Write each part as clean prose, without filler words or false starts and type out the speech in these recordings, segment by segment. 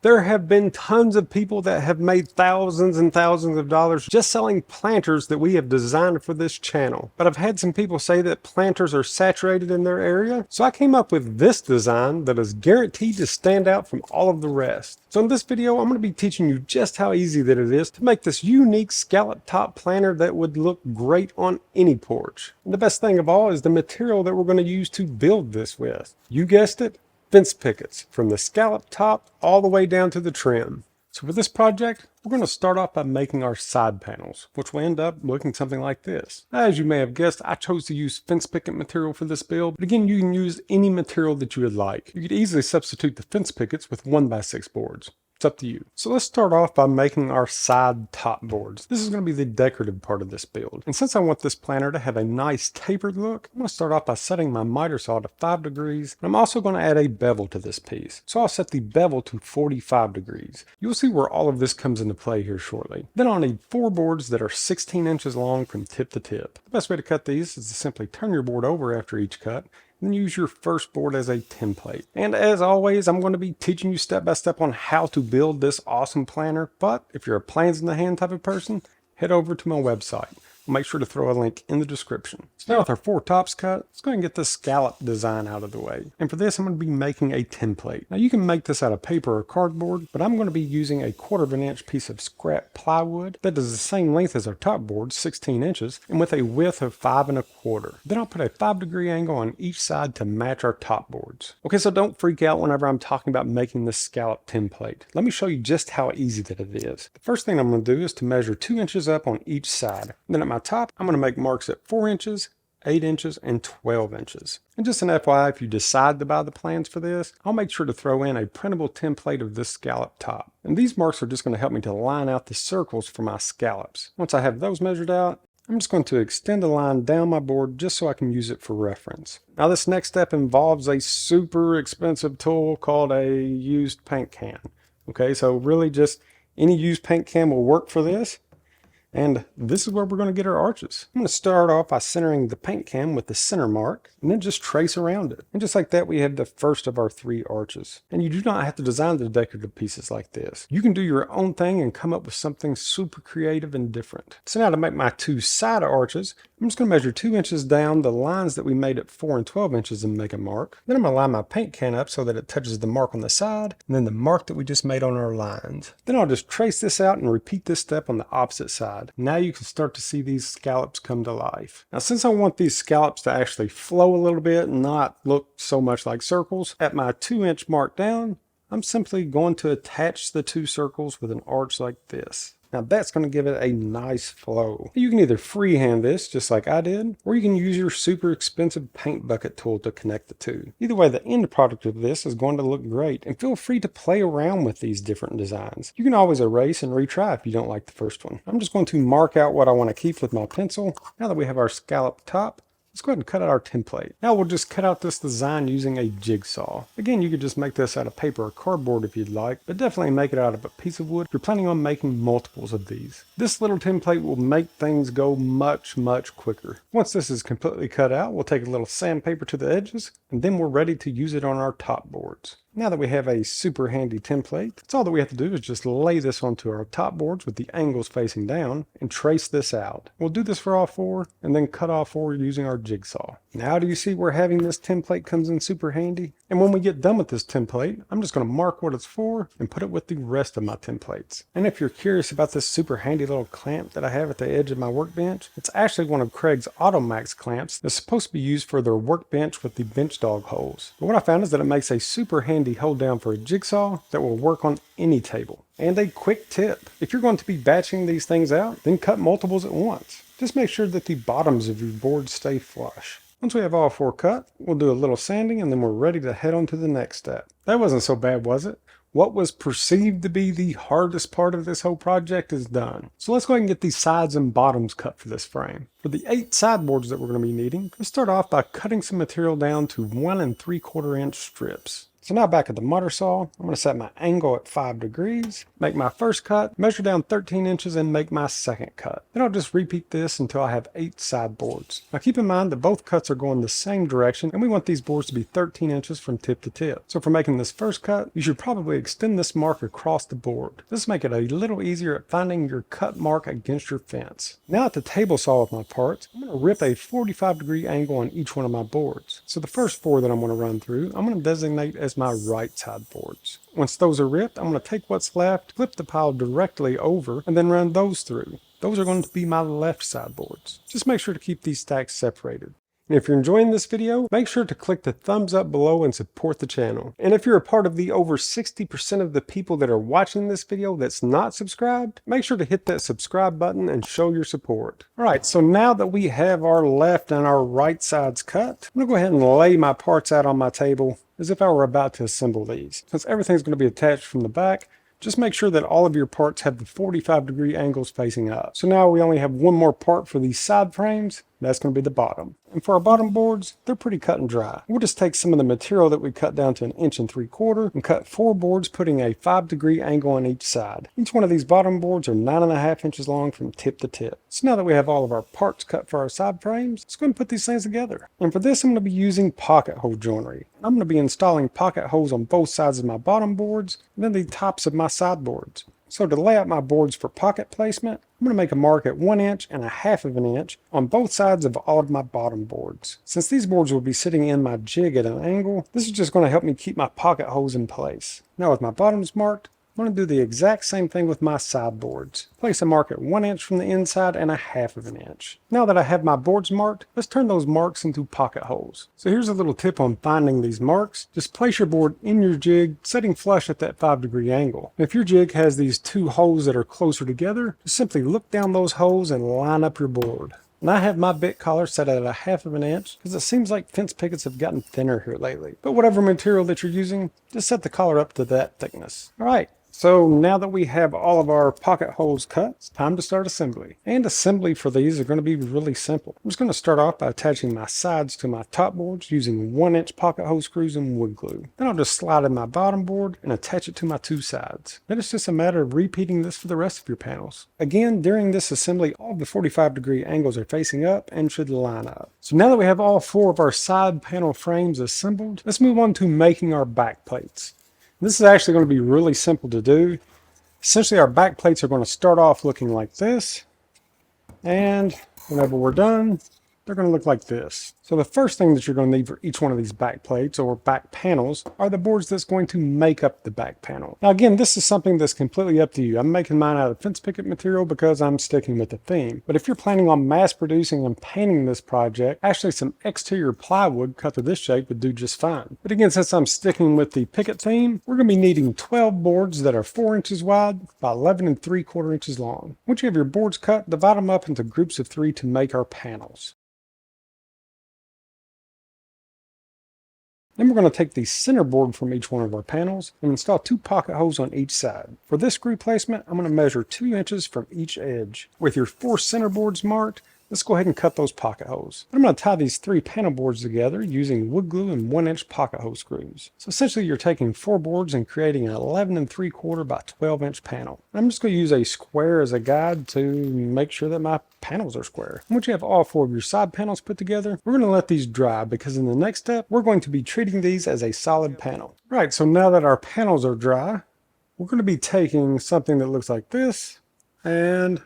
There have been tons of people that have made thousands and thousands of dollars just selling planters that we have designed for this channel. But I've had some people say that planters are saturated in their area, so I came up with this design that is guaranteed to stand out from all of the rest. So in this video, I'm going to be teaching you just how easy that it is to make this unique scallop top planter that would look great on any porch. And the best thing of all is the material that we're going to use to build this with. You guessed it. Fence pickets, from the scallop top all the way down to the trim. So for this project, we're going to start off by making our side panels, which will end up looking something like this. As you may have guessed, I chose to use fence picket material for this build, but again, you can use any material that you would like. You could easily substitute the fence pickets with 1x6 boards. It's up to you. So let's start off by making our side top boards. This is going to be the decorative part of this build. And since I want this planter to have a nice tapered look, I'm going to start off by setting my miter saw to 5 degrees. And I'm also going to add a bevel to this piece. So I'll set the bevel to 45 degrees. You'll see where all of this comes into play here shortly. Then I'll need 4 boards that are 16 inches long from tip to tip. The best way to cut these is to simply turn your board over after each cut, then use your first board as a template. And as always, I'm going to be teaching you step by step on how to build this awesome planter. But if you're a plans in the hand type of person, head over to my website. I'll make sure to throw a link in the description. So now with our 4 tops cut, let's go ahead and get this scallop design out of the way. And for this, I'm going to be making a template. Now you can make this out of paper or cardboard, but I'm going to be using a 1/4 inch piece of scrap plywood that is the same length as our top board, 16 inches, and with a width of 5 1/4. Then I'll put a 5-degree angle on each side to match our top boards. Okay, so don't freak out whenever I'm talking about making this scallop template. Let me show you just how easy that it is. The first thing I'm going to do is to measure 2 inches up on each side. Then at my top, I'm going to make marks at 4 inches, 8 inches, and 12 inches. And just an FYI, if you decide to buy the plans for this, I'll make sure to throw in a printable template of this scallop top. And these marks are just going to help me to line out the circles for my scallops. Once I have those measured out, I'm just going to extend a line down my board just so I can use it for reference. Now this next step involves a super expensive tool called a used paint can. Okay, so really just any used paint can will work for this. And this is where we're going to get our arches. I'm going to start off by centering the paint can with the center mark and then just trace around it. And just like that, we have the first of our 3 arches. And you do not have to design the decorative pieces like this. You can do your own thing and come up with something super creative and different. So now to make my 2 side arches, I'm just going to measure 2 inches down the lines that we made at 4 and 12 inches and make a mark. Then I'm going to line my paint can up so that it touches the mark on the side and then the mark that we just made on our lines. Then I'll just trace this out and repeat this step on the opposite side. Now you can start to see these scallops come to life. Now since I want these scallops to actually flow a little bit and not look so much like circles, at my 2-inch mark down, I'm simply going to attach the 2 circles with an arch like this. Now that's going to give it a nice flow. You can either freehand this just like I did, or you can use your super expensive paint bucket tool to connect the 2. Either way, the end product of this is going to look great, and feel free to play around with these different designs. You can always erase and retry if you don't like the first one. I'm just going to mark out what I want to keep with my pencil. Now that we have our scallop top, let's go ahead and cut out our template. Now we'll just cut out this design using a jigsaw. Again, you could just make this out of paper or cardboard if you'd like, but definitely make it out of a piece of wood if you're planning on making multiples of these. This little template will make things go much quicker. Once this is completely cut out, we'll take a little sandpaper to the edges, and then we're ready to use it on our top boards. Now that we have a super handy template, that's all that we have to do is just lay this onto our top boards with the angles facing down and trace this out. We'll do this for all 4 and then cut off 4 using our jigsaw. Now do you see where having this template comes in super handy? And when we get done with this template, I'm just going to mark what it's for and put it with the rest of my templates. And if you're curious about this super handy little clamp that I have at the edge of my workbench, it's actually one of Craig's Automax clamps that's supposed to be used for their workbench with the bench dog holes. But what I found is that it makes a super handy hold down for a jigsaw that will work on any table. And a quick tip, if you're going to be batching these things out, then cut multiples at once. Just make sure that the bottoms of your board stay flush. Once we have all 4 cut, we'll do a little sanding and then we're ready to head on to the next step. That wasn't so bad, was it? What was perceived to be the hardest part of this whole project is done. So let's go ahead and get these sides and bottoms cut for this frame. For the 8 sideboards that we're going to be needing, let's start off by cutting some material down to 1 3/4 inch strips. So now back at the miter saw, I'm going to set my angle at 5 degrees, make my first cut, measure down 13 inches and make my second cut. Then I'll just repeat this until I have 8 side boards. Now keep in mind that both cuts are going the same direction and we want these boards to be 13 inches from tip to tip. So for making this first cut, you should probably extend this mark across the board. This will make it a little easier at finding your cut mark against your fence. Now at the table saw with my parts, I'm going to rip a 45-degree angle on each one of my boards. So the first 4 that I'm going to run through, I'm going to designate as my right side boards. Once those are ripped, I'm going to take what's left, flip the pile directly over, and then run those through. Those are going to be my left side boards. Just make sure to keep these stacks separated. And if you're enjoying this video, make sure to click the thumbs up below and support the channel. And if you're a part of the over 60% of the people that are watching this video that's not subscribed, make sure to hit that subscribe button and show your support. Alright, so now that we have our left and our right sides cut, I'm going to go ahead and lay my parts out on my table as if I were about to assemble these. Since everything's going to be attached from the back, just make sure that all of your parts have the 45-degree angles facing up. So now we only have one more part for these side frames. That's going to be the bottom. And for our bottom boards, they're pretty cut and dry. We'll just take some of the material that we cut down to 1 3/4 inches and cut 4 boards, putting a 5-degree angle on each side. Each one of these bottom boards are 9.5 inches long from tip to tip. So now that we have all of our parts cut for our side frames, let's go ahead and put these things together. And for this, I'm going to be using pocket hole joinery. I'm going to be installing pocket holes on both sides of my bottom boards and then the tops of my side boards. So to lay out my boards for pocket placement, I'm going to make a mark at 1 inch and 1/2 inch on both sides of all of my bottom boards. Since these boards will be sitting in my jig at an angle, this is just going to help me keep my pocket holes in place. Now with my bottoms marked, I'm going to do the exact same thing with my side boards. Place a mark at 1 inch from the inside and 1/2 inch. Now that I have my boards marked, let's turn those marks into pocket holes. So here's a little tip on finding these marks. Just place your board in your jig, setting flush at that 5-degree angle. If your jig has these 2 holes that are closer together, just simply look down those holes and line up your board. And I have my bit collar set at 1/2 inch because it seems like fence pickets have gotten thinner here lately. But whatever material that you're using, just set the collar up to that thickness. Alright. So now that we have all of our pocket holes cut, it's time to start assembly. And assembly for these are going to be really simple. I'm just going to start off by attaching my sides to my top boards using 1-inch pocket hole screws and wood glue. Then I'll just slide in my bottom board and attach it to my 2 sides. Then it's just a matter of repeating this for the rest of your panels. Again, during this assembly, all the 45-degree angles are facing up and should line up. So now that we have all 4 of our side panel frames assembled, let's move on to making our back plates. This is actually going to be really simple to do. Essentially, our back plates are going to start off looking like this. And whenever we're done, they're going to look like this. So the first thing that you're going to need for each one of these back plates or back panels are the boards that's going to make up the back panel. Now again, this is something that's completely up to you. I'm making mine out of fence picket material because I'm sticking with the theme. But if you're planning on mass producing and painting this project, actually some exterior plywood cut to this shape would do just fine. But again, since I'm sticking with the picket theme, we're going to be needing 12 boards that are 4 inches wide by 11 3/4 inches long. Once you have your boards cut, divide them up into groups of 3 to make our panels. Then we're going to take the center board from each one of our panels and install 2 pocket holes on each side. For this screw placement, I'm going to measure 2 inches from each edge. With your 4 center boards marked, let's go ahead and cut those pocket holes. I'm going to tie these 3 panel boards together using wood glue and 1-inch pocket hole screws. So essentially you're taking 4 boards and creating an 11 3/4 by 12-inch panel. I'm just going to use a square as a guide to make sure that my panels are square. And once you have all 4 of your side panels put together, we're going to let these dry because in the next step, we're going to be treating these as a solid panel. Right, so now that our panels are dry, we're going to be taking something that looks like this and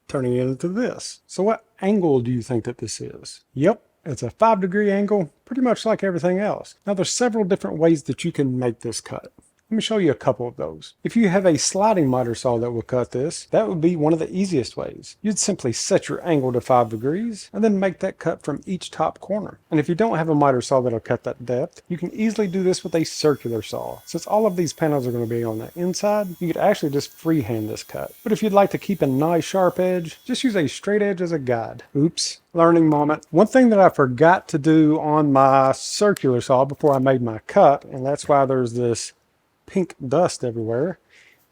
turning it into this. So what angle do you think that this is? Yep, it's a 5-degree angle, pretty much like everything else. Now there's several different ways that you can make this cut. Let me show you a couple of those. If you have a sliding miter saw that will cut this, that would be one of the easiest ways. You'd simply set your angle to 5 degrees and then make that cut from each top corner. And if you don't have a miter saw that'll cut that depth, you can easily do this with a circular saw. Since all of these panels are going to be on the inside, you could actually just freehand this cut. But if you'd like to keep a nice sharp edge, just use a straight edge as a guide. Oops. Learning moment. One thing that I forgot to do on my circular saw before I made my cut, and that's why there's this pink dust everywhere,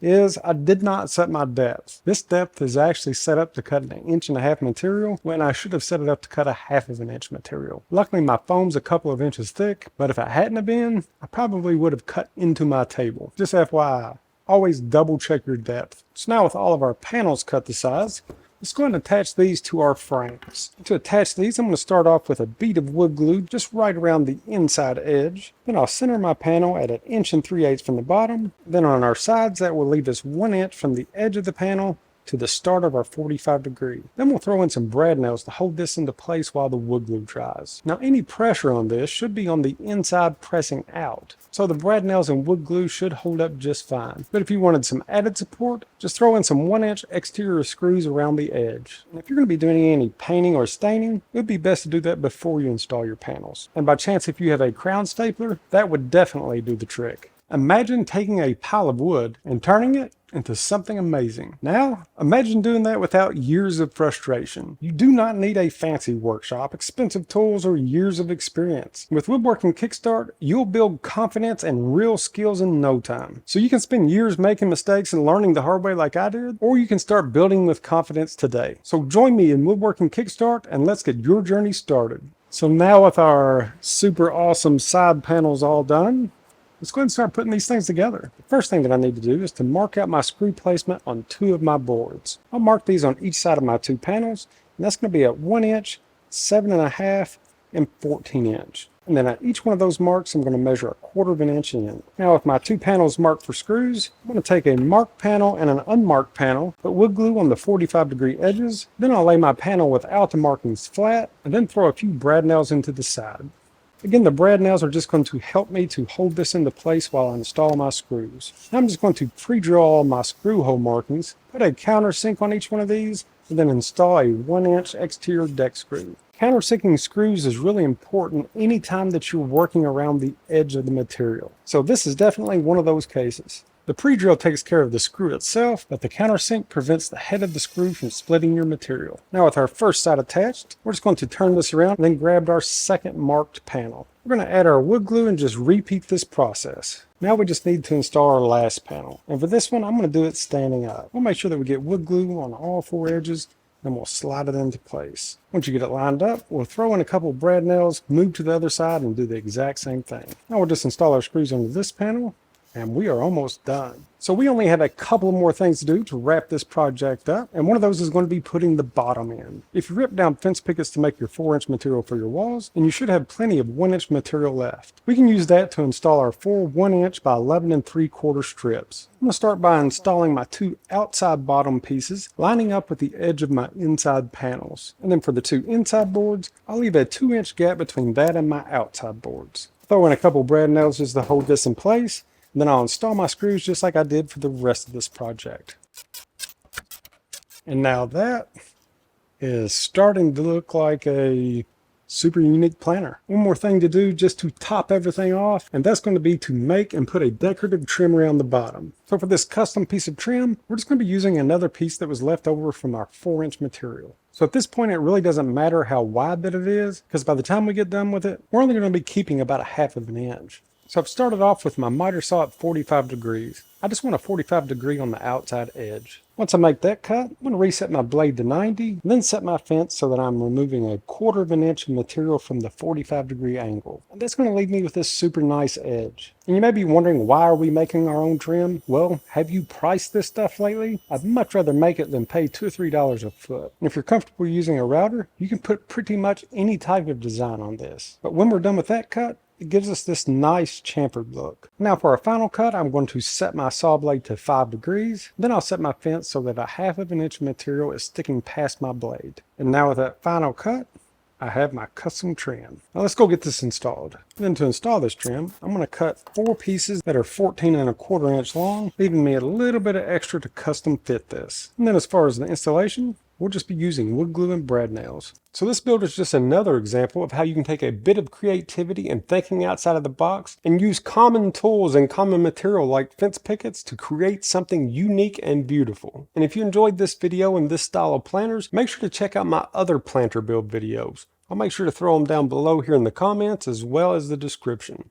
is I did not set my depth. This depth is actually set up to cut an 1.5 inch material when I should have set it up to cut a 1/2 inch material. Luckily my foam's a couple of inches thick, but if it hadn't have been, I probably would have cut into my table. Just FYI, always double check your depth. So now with all of our panels cut to size, let's go ahead and attach these to our frames. To attach these, I'm going to start off with a bead of wood glue just right around the inside edge. Then I'll center my panel at 1 3/8 inches from the bottom. Then on our sides, that will leave us 1 inch from the edge of the panel to the start of our 45 degree. Then we'll throw in some brad nails to hold this into place while the wood glue dries. Now any pressure on this should be on the inside pressing out, so the brad nails and wood glue should hold up just fine. But if you wanted some added support, just throw in some 1-inch exterior screws around the edge. And if you're going to be doing any painting or staining, it would be best to do that before you install your panels. And by chance, if you have a crown stapler, that would definitely do the trick. Imagine taking a pile of wood and turning it into something amazing. Now, imagine doing that without years of frustration. You do not need a fancy workshop, expensive tools, or years of experience. With Woodworking Kickstart, you'll build confidence and real skills in no time. So you can spend years making mistakes and learning the hard way like I did, or you can start building with confidence today. So join me in Woodworking Kickstart and let's get your journey started. So now with our super awesome side panels all done, let's go ahead and start putting these things together. The first thing that I need to do is to mark out my screw placement on 2 of my boards. I'll mark these on each side of my 2 panels, and that's going to be at 1 inch, 7.5, and 14 inch. And then at each one of those marks, I'm going to measure 1/4 inch in. Now with my 2 panels marked for screws, I'm going to take a marked panel and an unmarked panel, put wood glue on the 45 degree edges, then I'll lay my panel without the markings flat, and then throw a few brad nails into the side. Again, the brad nails are just going to help me to hold this into place while I install my screws. Now I'm just going to pre-drill all my screw hole markings, put a countersink on each one of these, and then install a 1-inch exterior deck screw. Countersinking screws is really important anytime that you're working around the edge of the material. So this is definitely one of those cases. The pre-drill takes care of the screw itself, but the countersink prevents the head of the screw from splitting your material. Now with our first side attached, we're just going to turn this around and then grab our second marked panel. We're going to add our wood glue and just repeat this process. Now we just need to install our last panel. And for this one, I'm going to do it standing up. We'll make sure that we get wood glue on all 4 edges, and we'll slide it into place. Once you get it lined up, we'll throw in a couple of brad nails, move to the other side, and do the exact same thing. Now we'll just install our screws onto this panel, and we are almost done. So we only have a couple more things to do to wrap this project up, and one of those is going to be putting the bottom in. If you rip down fence pickets to make your 4-inch material for your walls, then you should have plenty of 1-inch material left. We can use that to install our 4 1-inch by 11 3/4 strips. I'm going to start by installing my 2 outside bottom pieces, lining up with the edge of my inside panels. And then for the 2 inside boards, I'll leave a 2-inch gap between that and my outside boards. Throw in a couple brad nails just to hold this in place. Then I'll install my screws just like I did for the rest of this project. And now that is starting to look like a super unique planter. One more thing to do just to top everything off, and that's going to be to make and put a decorative trim around the bottom. So for this custom piece of trim, we're just going to be using another piece that was left over from our 4-inch material. So at this point, it really doesn't matter how wide that it is, because by the time we get done with it, we're only going to be keeping about 1/2 inch. So I've started off with my miter saw at 45 degrees. I just want a 45 degree on the outside edge. Once I make that cut, I'm going to reset my blade to 90, and then set my fence so that I'm removing 1/4 inch of material from the 45 degree angle. And that's going to leave me with this super nice edge. And you may be wondering, why are we making our own trim? Well, have you priced this stuff lately? I'd much rather make it than pay $2 or $3 a foot. And if you're comfortable using a router, you can put pretty much any type of design on this. But when we're done with that cut, it gives us this nice chamfered look. Now for our final cut, I'm going to set my saw blade to 5 degrees. Then I'll set my fence so that 1/2 inch material is sticking past my blade. And now with that final cut, I have my custom trim. Now let's go get this installed. Then to install this trim, I'm going to cut 4 pieces that are 14 1/4 inch long, leaving me a little bit of extra to custom fit this. And then as far as the installation, we'll just be using wood glue and brad nails. So this build is just another example of how you can take a bit of creativity and thinking outside of the box and use common tools and common material like fence pickets to create something unique and beautiful. And if you enjoyed this video and this style of planters, make sure to check out my other planter build videos. I'll make sure to throw them down below here in the comments as well as the description.